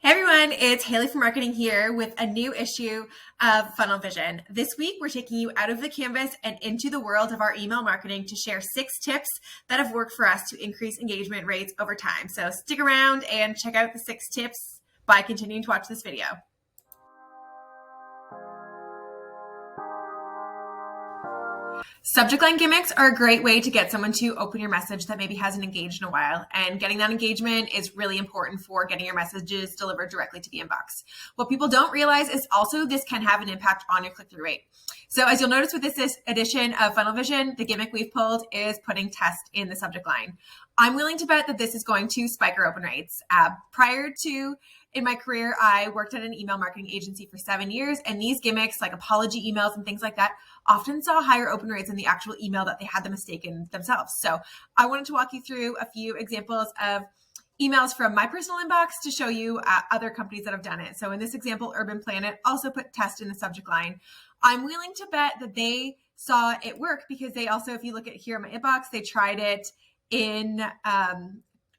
Hey everyone, it's Haley from Marketing here with a new issue of Funnel Vision. This week, we're taking you out of the canvas and into the world of our email marketing to share 6 tips that have worked for us to increase engagement rates over time. So stick around and check out the 6 tips by continuing to watch this video. Subject line gimmicks are a great way to get someone to open your message that maybe hasn't engaged in a while. And getting that engagement is really important for getting your messages delivered directly to the inbox. What people don't realize is also this can have an impact on your click-through rate. So as you'll notice with this edition of Funnel Vision, the gimmick we've pulled is putting test in the subject line. I'm willing to bet that this is going to spike our open rates. In my career, I worked at an email marketing agency for 7 years, and these gimmicks like apology emails and things like that often saw higher open rates in the actual email that they had the mistake in themselves. So I wanted to walk you through a few examples of emails from my personal inbox to show you other companies that have done it. So in this example, Urban Planet also put test in the subject line. I'm willing to bet that they saw it work because they also, if you look at here in my inbox, they tried it in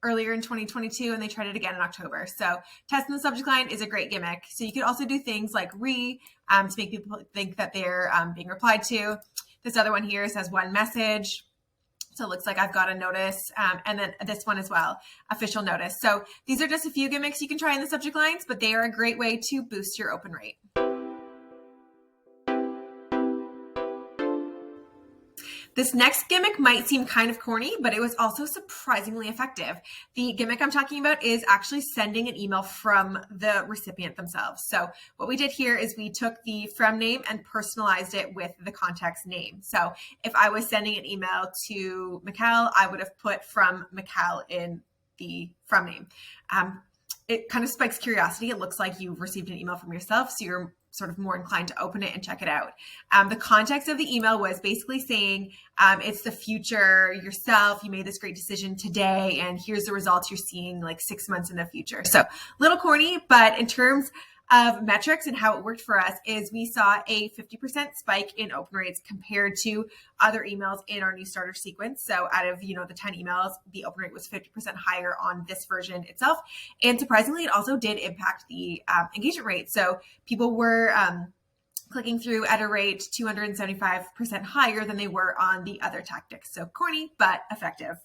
earlier in 2022, and they tried it again in October. So test in the subject line is a great gimmick. So you could also do things like to make people think that they're being replied to. This other one here says one message. So it looks like I've got a notice. And then this one as well, official notice. So these are just a few gimmicks you can try in the subject lines, but they are a great way to boost your open rate. This next gimmick might seem kind of corny, but it was also surprisingly effective. The gimmick I'm talking about is actually sending an email from the recipient themselves. So what we did here is we took the from name and personalized it with the contact's name. So if I was sending an email to Mikkel, I would have put from Mikkel in the from name. It kind of spikes curiosity. It looks like you've received an email from yourself, so you're sort of more inclined to open it and check it out. The context of the email was basically saying, it's the future yourself. You made this great decision today, and here's the results you're seeing like 6 months in the future. So a little corny, but in terms of metrics and how it worked for us is we saw a 50% spike in open rates compared to other emails in our new starter sequence. So out of, the 10 emails, the open rate was 50% higher on this version itself. And surprisingly, it also did impact the engagement rate. So people were clicking through at a rate 275% higher than they were on the other tactics. So corny, but effective.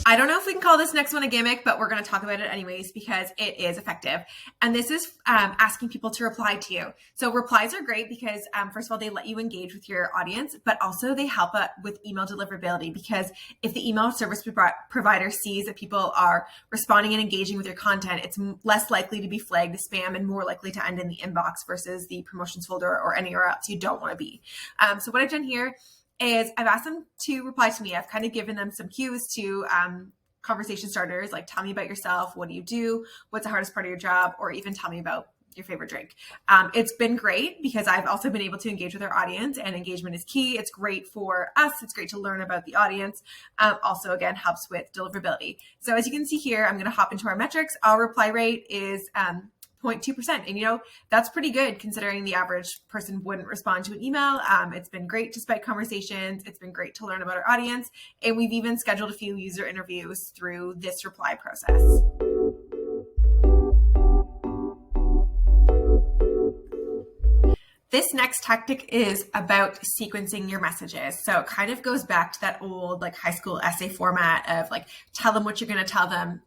I don't know if we can call this next one a gimmick, but we're going to talk about it anyways because it is effective. And this is asking people to reply to you. So replies are great because first of all, they let you engage with your audience, but also they help with email deliverability because if the email service provider sees that people are responding and engaging with your content, it's less likely to be flagged as spam and more likely to end in the inbox versus the promotions folder or anywhere else you don't want to be. So what I've done here is I've asked them to reply to me. I've kind of given them some cues to conversation starters, like tell me about yourself, what do you do, what's the hardest part of your job, or even tell me about your favorite drink. It's been great because I've also been able to engage with our audience, and engagement is key. It's great for us. It's great to learn about the audience. Also, again, helps with deliverability. So as you can see here, I'm going to hop into our metrics. Our reply rate is 0.2%. And that's pretty good considering the average person wouldn't respond to an email. It's been great to spike conversations. It's been great to learn about our audience. And we've even scheduled a few user interviews through this reply process. This next tactic is about sequencing your messages. So it kind of goes back to that old high school essay format of tell them what you're going to tell them,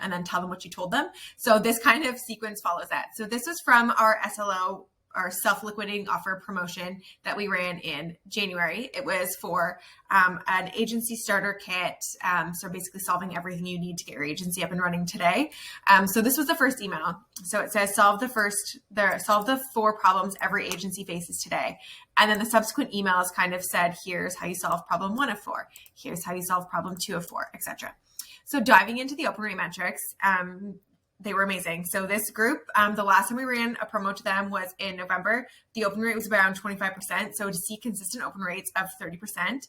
and then tell them what you told them. So this kind of sequence follows that. So this was from our SLO, our self-liquidating offer promotion that we ran in January. It was for an agency starter kit. So basically solving everything you need to get your agency up and running today. So this was the first email. So it says solve the 4 problems every agency faces today. And then the subsequent emails kind of said, here's how you solve problem 1 of 4. Here's how you solve problem 2 of 4, etc. So diving into the open rate metrics, they were amazing. So this group, the last time we ran a promo to them was in November. The open rate was around 25%. So to see consistent open rates of 30%,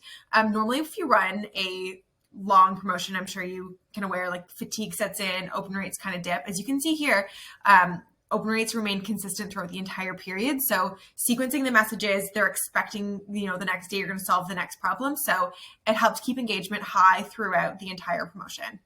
normally if you run a long promotion, I'm sure you can aware fatigue sets in, open rates kind of dip. As you can see here, open rates remain consistent throughout the entire period. So sequencing the messages, they're expecting, the next day you're going to solve the next problem. So it helps keep engagement high throughout the entire promotion.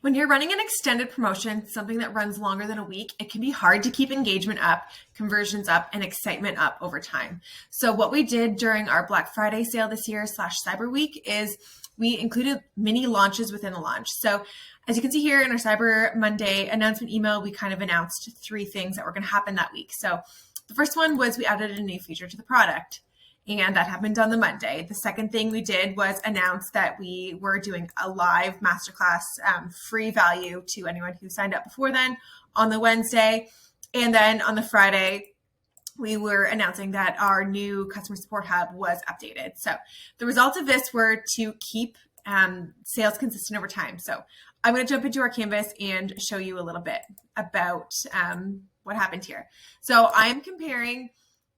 When you're running an extended promotion, something that runs longer than a week, it can be hard to keep engagement up, conversions up, and excitement up over time. So what we did during our Black Friday sale this year / Cyber Week is we included mini launches within a launch. So as you can see here in our Cyber Monday announcement email, we kind of announced 3 things that were going to happen that week. So the first one was we added a new feature to the product, and that happened on the Monday. The second thing we did was announce that we were doing a live masterclass free value to anyone who signed up before then on the Wednesday. And then on the Friday, we were announcing that our new customer support hub was updated. So the results of this were to keep sales consistent over time. So I'm going to jump into our canvas and show you a little bit about what happened here. So I'm comparing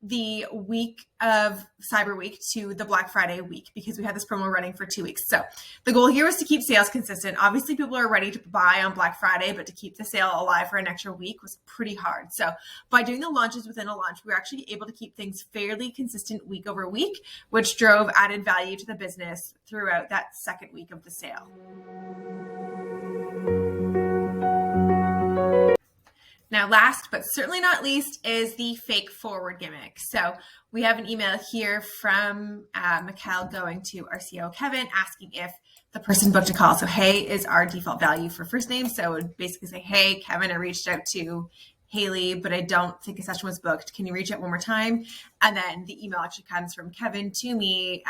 the week of Cyber Week to the Black Friday week because we had this promo running for 2 weeks. So the goal here was to keep sales consistent. Obviously, people are ready to buy on Black Friday, but to keep the sale alive for an extra week was pretty hard. So by doing the launches within a launch, we were actually able to keep things fairly consistent week over week, which drove added value to the business throughout that second week of the sale. Now, last but certainly not least is the fake forward gimmick. So we have an email here from Mikkel going to our CEO, Kevin, asking if the person booked a call. So hey is our default value for first name. So it would basically say, hey, Kevin, I reached out to Haley, but I don't think a session was booked. Can you reach out one more time? And then the email actually comes from Kevin to me,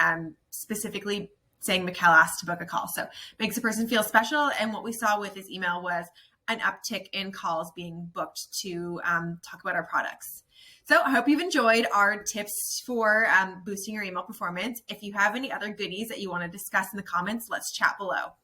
specifically saying Mikkel asked to book a call. So it makes the person feel special. And what we saw with this email was an uptick in calls being booked to talk about our products. So I hope you've enjoyed our tips for boosting your email performance. If you have any other goodies that you want to discuss in the comments, let's chat below.